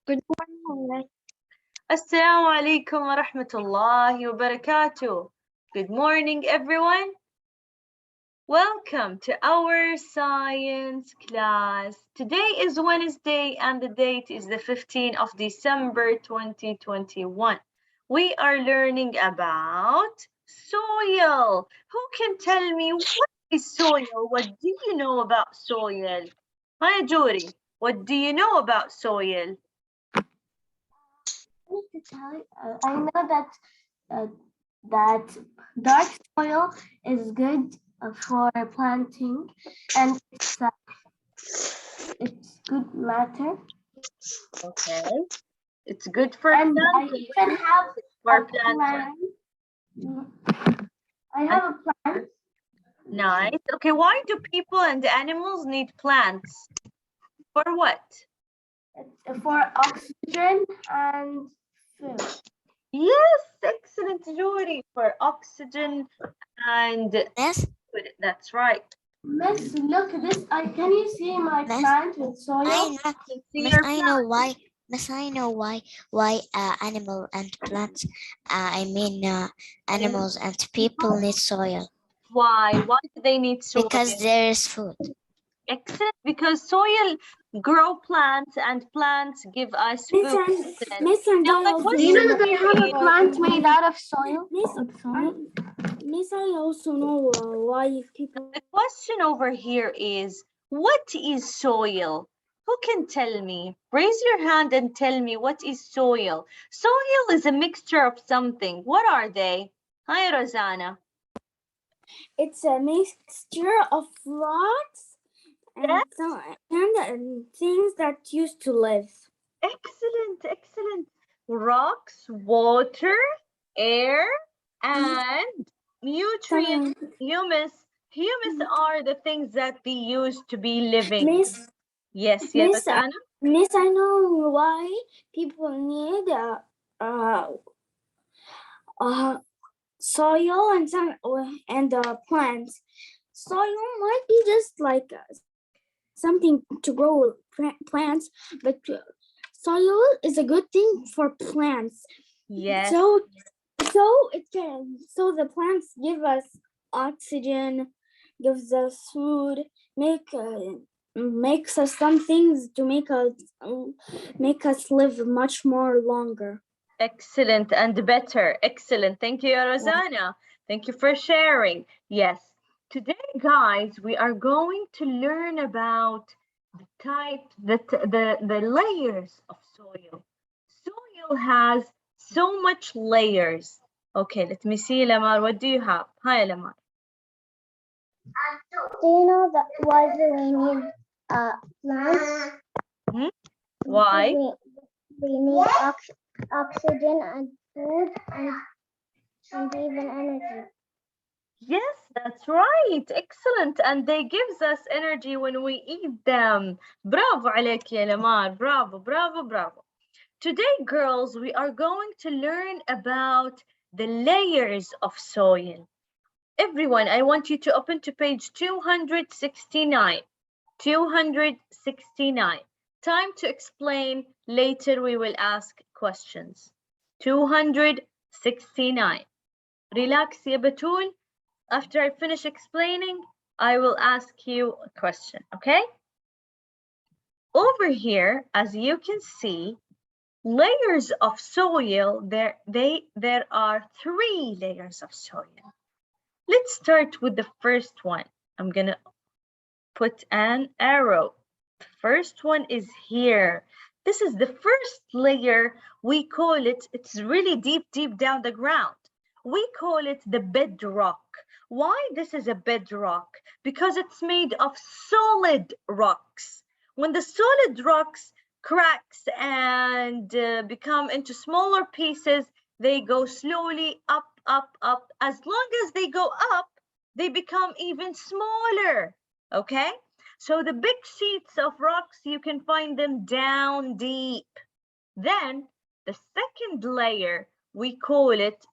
Good morning. Assalamu alaikum wa rahmatullahi wa barakatuh. Good morning, everyone. Welcome to our science class. Today is Wednesday and the date is the 15th of December 2021. We are learning about soil. Who can tell me what is soil? What do you know about soil? Hi, Jory. What do you know about soil? I know that dark soil is good for planting, and it's good matter. Okay. It's good for And I planting. even have For a planting. plant. I have a plant. Nice. Okay, why do people and animals need plants? For what? For oxygen and food. Yes, excellent, Jory. For oxygen and food. That's right. Miss, look at this. Can you see my plant with soil? I know why. Miss, I know why animal and plants, animals and people need soil. Why? Why do they need soil? Because there is food. Excellent, because soil grow plants and plants give us food. Miss, and Now, my do question you know that I have is, a plant made out of soil? Miss, I also know why people. the question over here is, what is soil? Who can tell me? Raise your hand and tell me what is soil. Soil is a mixture of something. What are they? Hi, Rosanna. It's a mixture of rocks and, Yes. and things that used to live. Excellent, excellent. Rocks, water, air, and nutrients, humus. Humus are the things that we use to be living. Miss, Yes, Miss, Rosanna? Miss, I know why people need soil and plants. Soil might be just like something to grow plants, but soil is a good thing for plants. Yes. So the plants give us oxygen, gives us food, makes us some things to make us live much more longer. Excellent and better. Excellent. Thank you, Rosanna. Thank you for sharing. Yes. Today, guys, we are going to learn about the layers of soil. Soil has so much layers. Okay, let me see, Lamar. What do you have? Hi, Lamar. Do you know that why do we need plants? Why? We need oxygen and food and even energy. Yes, that's right. Excellent. And they gives us energy when we eat them. Bravo عليك يا Lamar. Bravo, bravo, bravo. Today, girls, we are going to learn about the layers of soil. Everyone, I want you to open to page 269. 269. Time to explain. Later we will ask questions. 269. Relax, ya Batul. After I finish explaining, I will ask you a question, okay? Over here, as you can see, layers of soil, there are 3 layers of soil. Let's start with the first one. I'm gonna put an arrow. The first one is here. This is the first layer. We call it, it's really deep down the ground. We call it the bedrock. Why this is a bedrock? Because it's made of solid rocks. When the solid rocks cracks and become into smaller pieces, they go slowly up, up, up. As long as they go up, they become even smaller, okay? So the big sheets of rocks, you can find them down deep. Then the second layer, we call it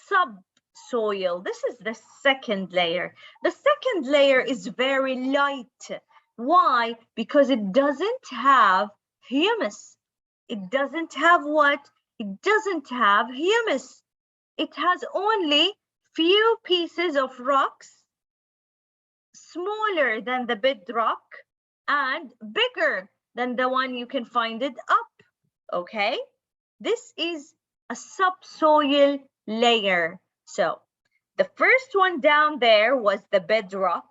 subsoil. This is the second layer. The second layer is very light. Why? Because it doesn't have humus. It doesn't have what? It doesn't have humus. It has only few pieces of rocks, smaller than the bedrock and bigger than the one you can find it up. Okay, this is a subsoil layer. So the first one down there was the bedrock.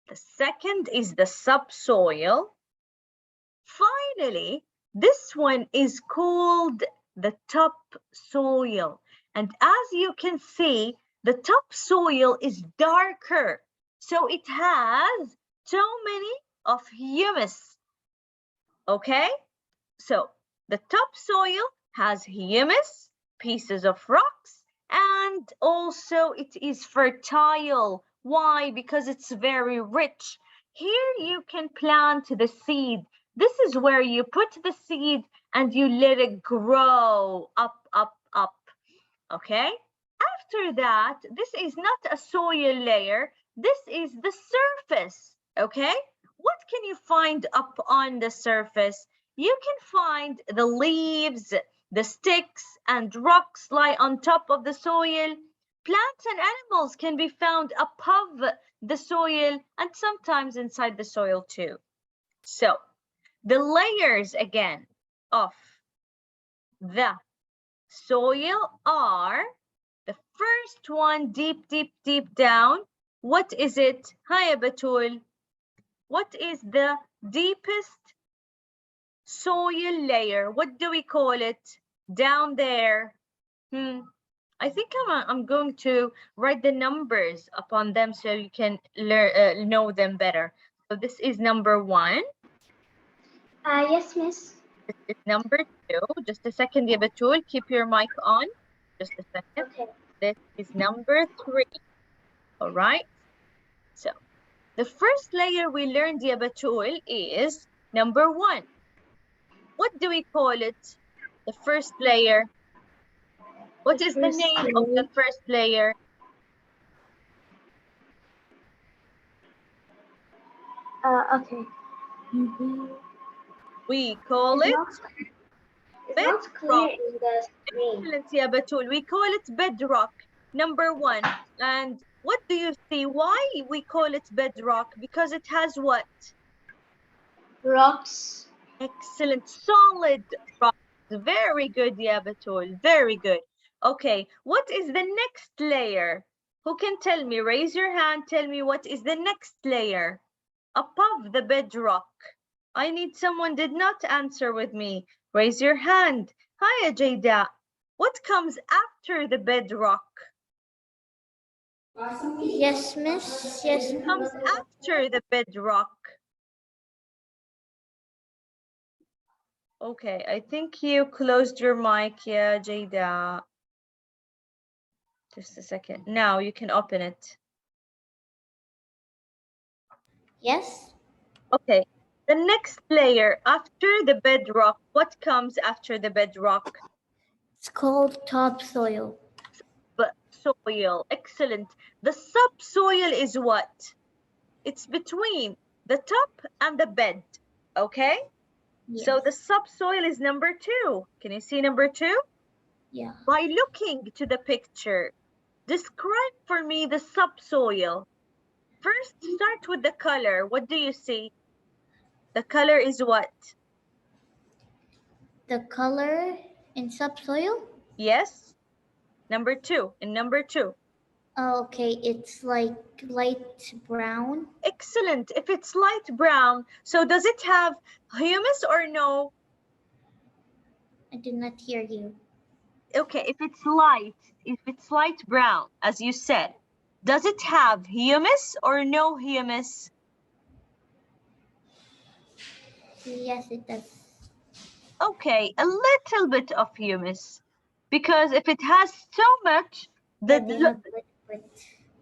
The second is the subsoil. Finally, this one is called the topsoil. And as you can see, the topsoil is darker. So it has so many of humus. Okay? So the topsoil has humus, pieces of rocks, and also it is fertile. Why? Because it's very rich. Here you can plant the seed. This is where you put the seed and you let it grow up, up, up. Okay? After that, this is not a soil layer. This is the surface. Okay? What can you find up on the surface? You can find the leaves, the sticks, and rocks lie on top of the soil. Plants and animals can be found above the soil and sometimes inside the soil too. So, the layers again of the soil are the first one deep, deep, deep down. What is it? Hi, Batul. What is the deepest soil layer? What do we call it? Down there. I think I'm going to write the numbers upon them so you can learn know them better. So this is number 1. Yes, Miss. This is number 2. Just a second, ya Batul. Keep your mic on. Just a second. Okay. This is number 3. All right. So the first layer we learned, ya Batul, is number 1. What do we call it? The first layer. What is the name of the first layer? Okay. We call it It's not clear in the screen. Excellent, ya Batul. We call it bedrock, number 1. And what do you see? Why we call it bedrock? Because it has what? Rocks. Excellent, solid rocks. Very good, ya Batul. Very good. Okay, what is the next layer? Who can tell me? Raise your hand. Tell me what is the next layer above the bedrock. I need someone did not answer with me. Raise your hand. Hi, Jayda. What comes after the bedrock? Yes, Miss. Yes. What comes after the bedrock? Okay, I think you closed your mic, yeah, Jayda. Just a second. Now you can open it. Yes. Okay, the next layer after the bedrock, what comes after the bedrock? It's called topsoil. Soil. Excellent. The subsoil is what? It's between the top and the bed. Okay? Yes. So the subsoil is number 2. Can you see number 2? Yeah. By looking to the picture, describe for me the subsoil. First, start with the color. What do you see? The color is what? The color in subsoil? Yes. Number 2. In number 2. Oh, okay, it's like light brown. Excellent. If it's light brown, so does it have humus or no? I did not hear you. Okay, if it's light brown, as you said, does it have humus or no humus? Yes, it does. Okay, a little bit of humus, because if it has so much,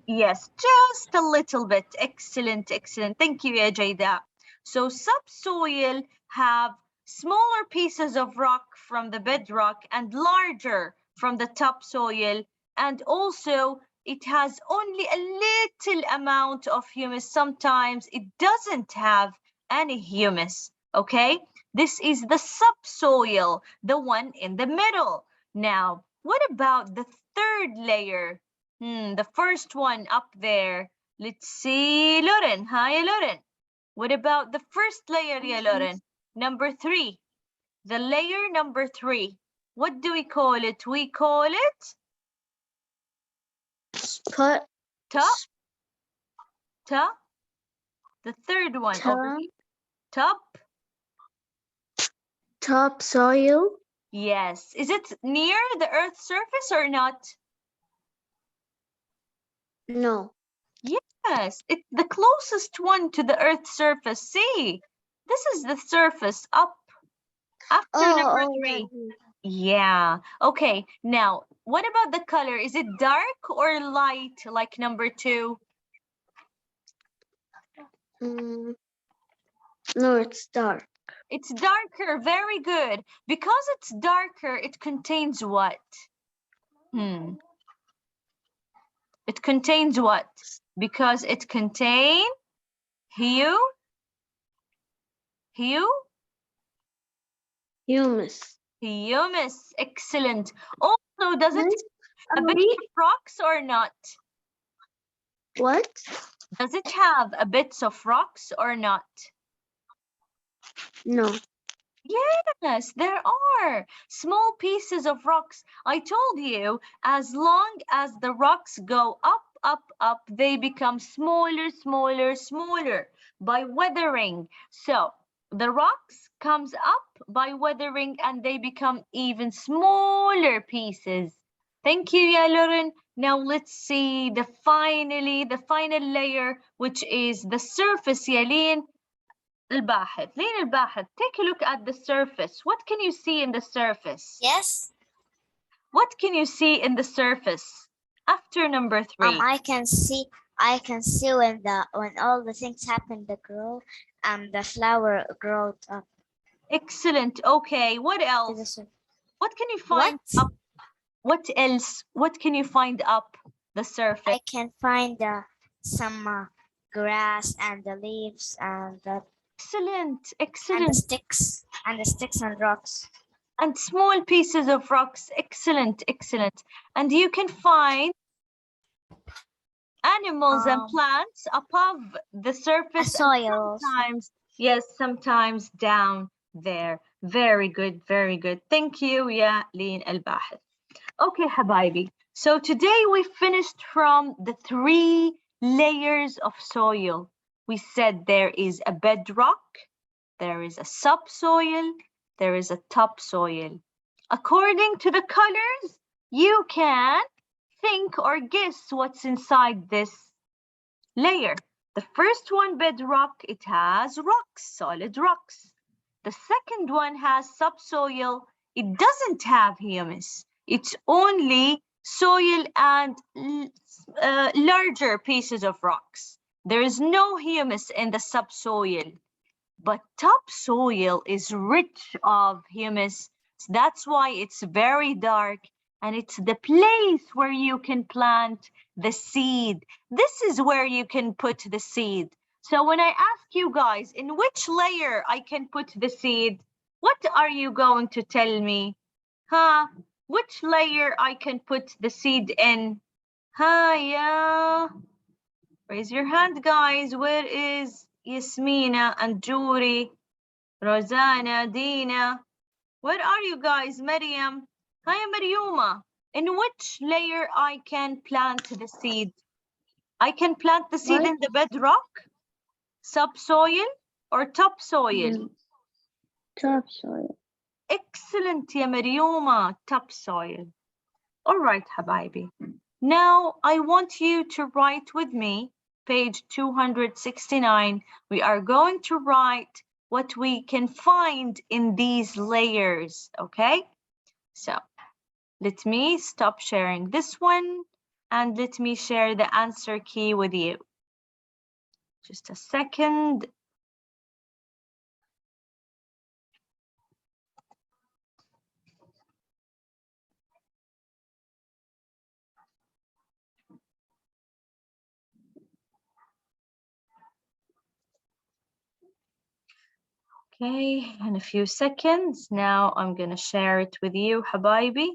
yes, just a little bit. Excellent, excellent. Thank you, Jayda. So subsoil have smaller pieces of rock from the bedrock and larger from the topsoil, and also it has only a little amount of humus. Sometimes it doesn't have any humus. Okay, This is the subsoil, the one in the middle. Now, what about the third layer? The first one up there. Let's see, Lauren. Hi, Lauren. What about the first layer, ya Lauren? Number 3. The layer number 3. What do we call it? We call it Put top. Top. The third one over here. Top. topsoil. Yes. Is it near the Earth's surface or not? No. Yes, it's the closest one to the Earth's surface. See, this is the surface up after number 3. Yeah. Okay. Now, what about the color? Is it dark or light like number 2? No, it's dark. It's darker. Very good. Because it's darker, it contains what? It contains what? Because it contains humus. Humus. Excellent. Also, does it have a bit of rocks or not? What? Does it have a bit of rocks or not? No. Yes, there are small pieces of rocks. I told you, as long as the rocks go up, up, up, they become smaller, smaller, smaller by weathering. So the rocks comes up by weathering and they become even smaller pieces. Thank you, ya Lauren. Now let's see the final layer, which is the surface, Yalin. الباحث. لين الباحث. Take a look at the surface. What can you see in the surface? Yes. What can you see in the surface after number 3? I can see when all the things happen, the flower grows up. Excellent. Okay, what else? What can you find up? What else? What can you find up the surface? I can find some grass and the leaves and the Excellent. sticks and rocks. And small pieces of rocks. Excellent. And you can find animals and plants above the surface. Soil. Sometimes down there. Very good. Thank you, ya Lin al-Bahith. Okay, Habibi. So today we finished from the 3 layers of soil. We said there is a bedrock, there is a subsoil, there is a topsoil. According to the colors, you can think or guess what's inside this layer. The first one, bedrock, it has rocks, solid rocks. The second one has subsoil. It doesn't have humus. It's only soil and larger pieces of rocks. There is no humus in the subsoil, but topsoil is rich of humus. So that's why it's very dark, and it's the place where you can plant the seed. This is where you can put the seed. So when I ask you guys, in which layer I can put the seed, what are you going to tell me? Which layer I can put the seed in? Yeah. Raise your hand, guys. Where is Yasmina and Juri, Rosanna, Dina? Where are you guys? Maryam. Hi, Maryuma. In which layer I can plant the seed? I can plant the seed in the bedrock, subsoil, or topsoil? Topsoil. Excellent, ya Maryuma. Topsoil. All right, Habibi. Now I want you to write with me page 269. We are going to write what we can find in these layers, okay? So let me stop sharing this one and let me share the answer key with you. Just a second. Okay, in a few seconds. Now I'm gonna share it with you, Habibi.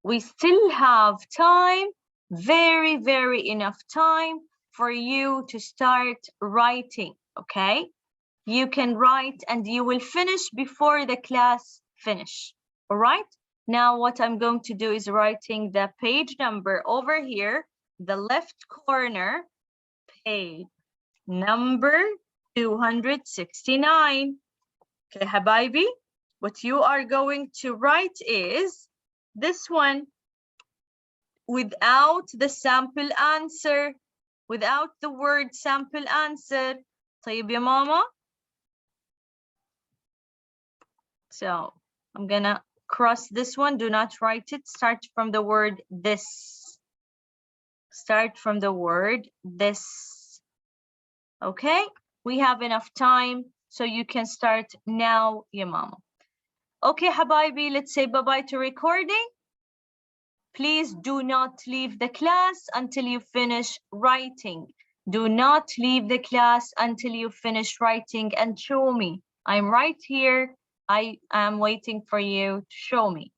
We still have time, very enough time for you to start writing, okay? You can write and you will finish before the class finish, all right? Now what I'm going to do is writing the page number over here, the left corner, page number 269. Okay, Habibi, what you are going to write is this one without the sample answer, without the word sample answer. طيب يا ماما? So I'm gonna cross this one. Do not write it. Start from the word this. Start from the word this. Okay, we have enough time, so you can start now, ya mama. Okay, Habibi, let's say bye-bye to recording. Please do not leave the class until you finish writing. Do not leave the class until you finish writing and show me. I'm right here. I am waiting for you to show me.